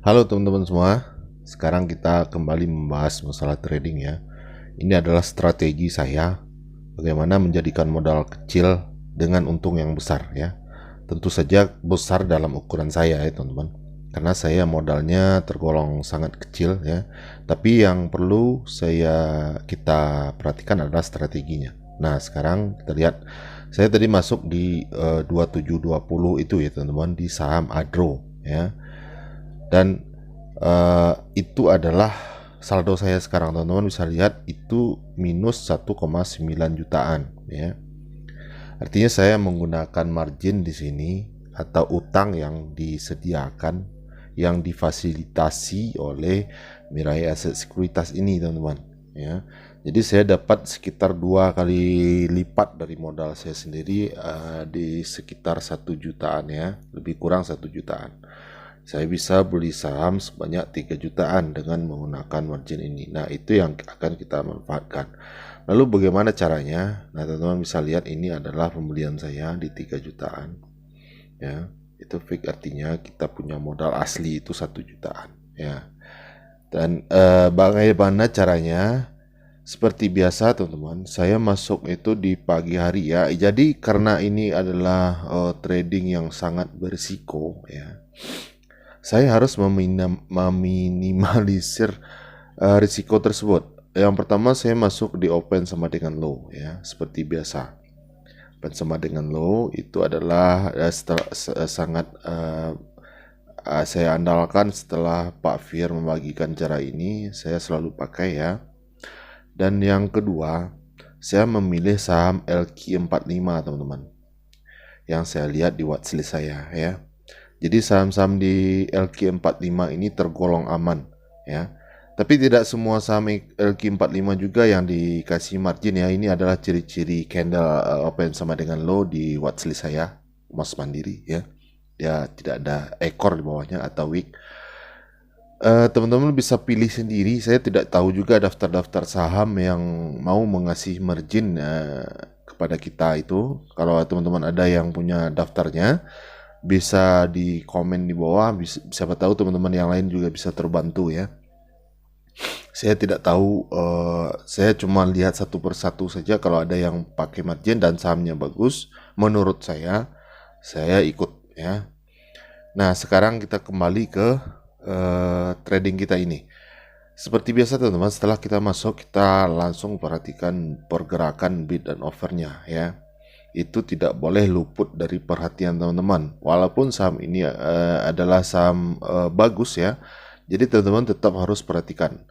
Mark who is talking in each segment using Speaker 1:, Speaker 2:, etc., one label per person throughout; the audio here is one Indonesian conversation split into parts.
Speaker 1: Halo teman-teman semua, sekarang kita kembali membahas masalah trading ya. Ini adalah strategi saya bagaimana menjadikan modal kecil dengan untung yang besar ya. Tentu saja besar dalam ukuran saya ya teman-teman. Karena saya modalnya tergolong sangat kecil ya. Tapi yang perlu kita perhatikan adalah strateginya. Nah, sekarang kita lihat saya tadi masuk di 2720 itu ya teman-teman, di saham Adro ya. Dan itu adalah saldo saya sekarang, teman-teman bisa lihat itu minus 1,9 jutaan ya. Artinya saya menggunakan margin di sini atau utang yang disediakan, yang difasilitasi oleh Mirai Aset Sekuritas ini teman-teman ya. Jadi saya dapat sekitar 2 kali lipat dari modal saya sendiri, di sekitar 1 jutaan ya, lebih kurang 1 jutaan. Saya bisa beli saham sebanyak 3 jutaan dengan menggunakan margin ini. Nah, itu yang akan kita manfaatkan. Lalu bagaimana caranya? Nah, teman-teman bisa lihat ini adalah pembelian saya di 3 jutaan. Ya, itu fix, artinya kita punya modal asli itu 1 jutaan. Ya. Dan bagaimana caranya? Seperti biasa teman-teman, saya masuk itu di pagi hari ya. Jadi karena ini adalah trading yang sangat berisiko ya, saya harus meminimalisir risiko tersebut. Yang pertama, saya masuk di open sama dengan low ya, seperti biasa. Open sama dengan low itu adalah sangat saya andalkan. Setelah Pak Fir membagikan cara ini, saya selalu pakai ya. Dan yang kedua, saya memilih saham LQ45 teman-teman, yang saya lihat di watchlist saya ya. Jadi saham-saham di LQ45 ini tergolong aman ya. Tapi tidak semua saham LQ45 juga yang dikasih margin ya. Ini adalah ciri-ciri candle open sama dengan low di watchlist saya, Mas Mandiri ya. Dia tidak ada ekor di bawahnya atau wick. Teman-teman bisa pilih sendiri. Saya tidak tahu juga daftar-daftar saham yang mau mengasih margin kepada kita itu. Kalau teman-teman ada yang punya daftarnya, bisa di komen di bawah. Siapa tahu teman-teman yang lain juga bisa terbantu ya. Saya tidak tahu, saya cuma lihat satu persatu saja. Kalau ada yang pakai margin dan sahamnya bagus, menurut saya ikut ya. Nah, sekarang kita kembali ke trading kita ini. Seperti biasa teman-teman, setelah kita masuk, kita langsung perhatikan pergerakan bid dan offernya ya. Itu tidak boleh luput dari perhatian teman-teman. Walaupun saham ini adalah saham bagus ya, jadi teman-teman tetap harus perhatikan.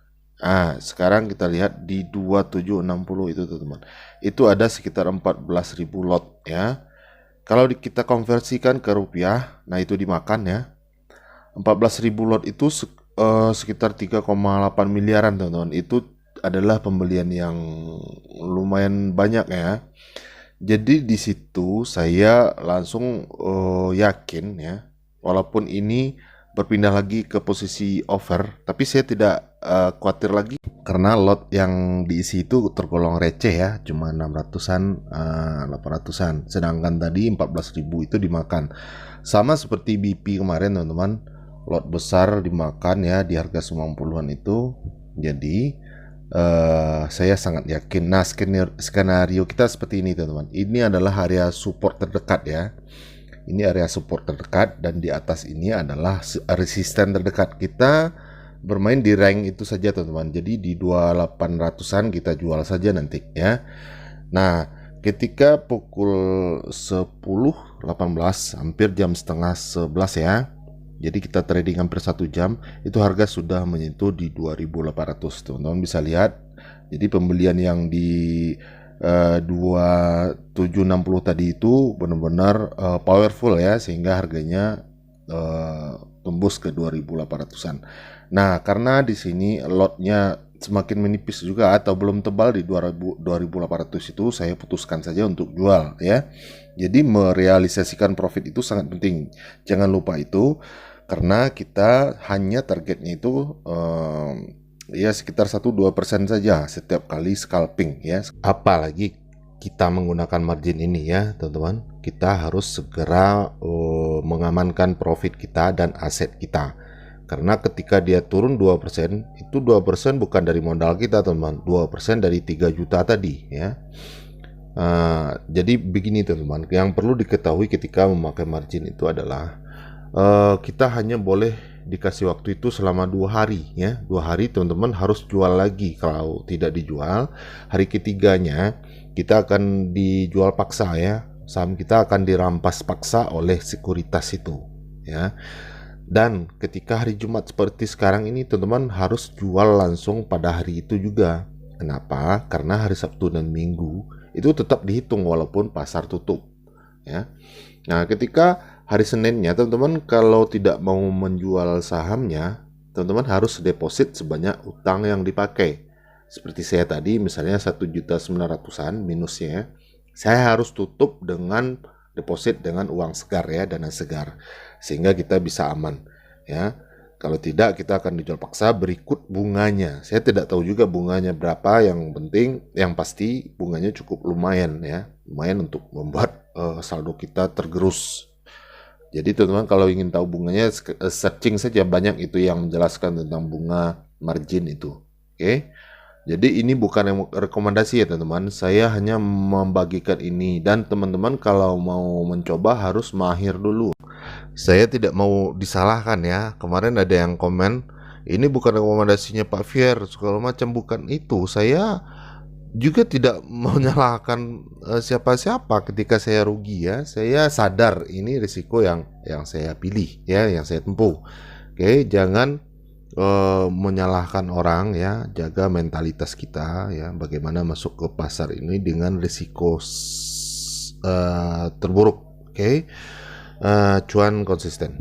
Speaker 1: Sekarang kita lihat di 2760 itu teman-teman, itu ada sekitar 14.000 lot ya. Kalau kita konversikan ke rupiah, nah itu dimakan ya. 14.000 lot itu sekitar 3,8 miliaran teman-teman. Itu adalah pembelian yang lumayan banyak ya. Jadi di situ saya langsung yakin ya, walaupun ini berpindah lagi ke posisi over, tapi saya tidak khawatir lagi karena lot yang diisi itu tergolong receh ya, cuma 600-an, 800-an. Sedangkan tadi 14.000 itu dimakan. Sama seperti BP kemarin teman-teman, lot besar dimakan ya di harga 90-an itu. Jadi saya sangat yakin. Nah, skenario kita seperti ini teman-teman. Ini adalah area support terdekat ya. Ini area support terdekat, dan di atas ini adalah resisten terdekat. Kita bermain di rank itu saja teman-teman. Jadi di 2800-an kita jual saja nanti ya. Nah, ketika pukul 10.18, hampir jam setengah 11 ya, jadi kita trading hampir 1 jam, itu harga sudah menyentuh di 2.800 teman-teman bisa lihat. Jadi pembelian yang di 2760 tadi itu benar-benar powerful ya, sehingga harganya tembus ke 2.800-an. Nah, karena di sini lotnya semakin menipis juga atau belum tebal di 2.800 itu, saya putuskan saja untuk jual ya. Jadi merealisasikan profit itu sangat penting. Jangan lupa itu, karena kita hanya targetnya itu ya sekitar 1-2% saja setiap kali scalping ya. Apalagi kita menggunakan margin ini ya teman-teman, kita harus segera mengamankan profit kita dan aset kita. Karena ketika dia turun 2%, itu 2% bukan dari modal kita, teman. 2% dari 3 juta tadi, ya. Jadi begini, teman. Yang perlu diketahui ketika memakai margin itu adalah kita hanya boleh dikasih waktu itu selama 2 hari, ya. 2 hari teman-teman harus jual lagi. Kalau tidak dijual, hari ketiganya kita akan dijual paksa, ya. Saham kita akan dirampas paksa oleh sekuritas itu, ya. Dan ketika hari Jumat seperti sekarang ini, teman-teman harus jual langsung pada hari itu juga. Kenapa? Karena hari Sabtu dan Minggu itu tetap dihitung walaupun pasar tutup, ya. Nah, ketika hari Seninnya, teman-teman kalau tidak mau menjual sahamnya, teman-teman harus deposit sebanyak utang yang dipakai. Seperti saya tadi, misalnya 1.900.000-an minusnya, saya harus tutup dengan deposit dengan uang segar, ya, dana segar, sehingga kita bisa aman, ya. Kalau tidak, kita akan dijual paksa berikut bunganya. Saya tidak tahu juga bunganya berapa, yang penting, yang pasti bunganya cukup lumayan, ya, lumayan untuk membuat saldo kita tergerus. Jadi teman-teman kalau ingin tahu bunganya, searching saja, banyak itu yang menjelaskan tentang bunga margin itu. Oke. Jadi ini bukan rekomendasi, ya teman-teman. Saya hanya membagikan ini, dan teman-teman kalau mau mencoba harus mahir dulu. Saya tidak mau disalahkan, ya. Kemarin ada yang komen, ini bukan rekomendasinya Pak Fier, segala macam. Bukan itu. Saya juga tidak menyalahkan siapa-siapa ketika saya rugi, ya. Saya sadar ini risiko yang saya pilih, ya, yang saya tempuh. Oke, jangan menyalahkan orang, ya. Jaga mentalitas kita, ya. Bagaimana masuk ke pasar ini dengan risiko terburuk. Oke. Cuan konsisten.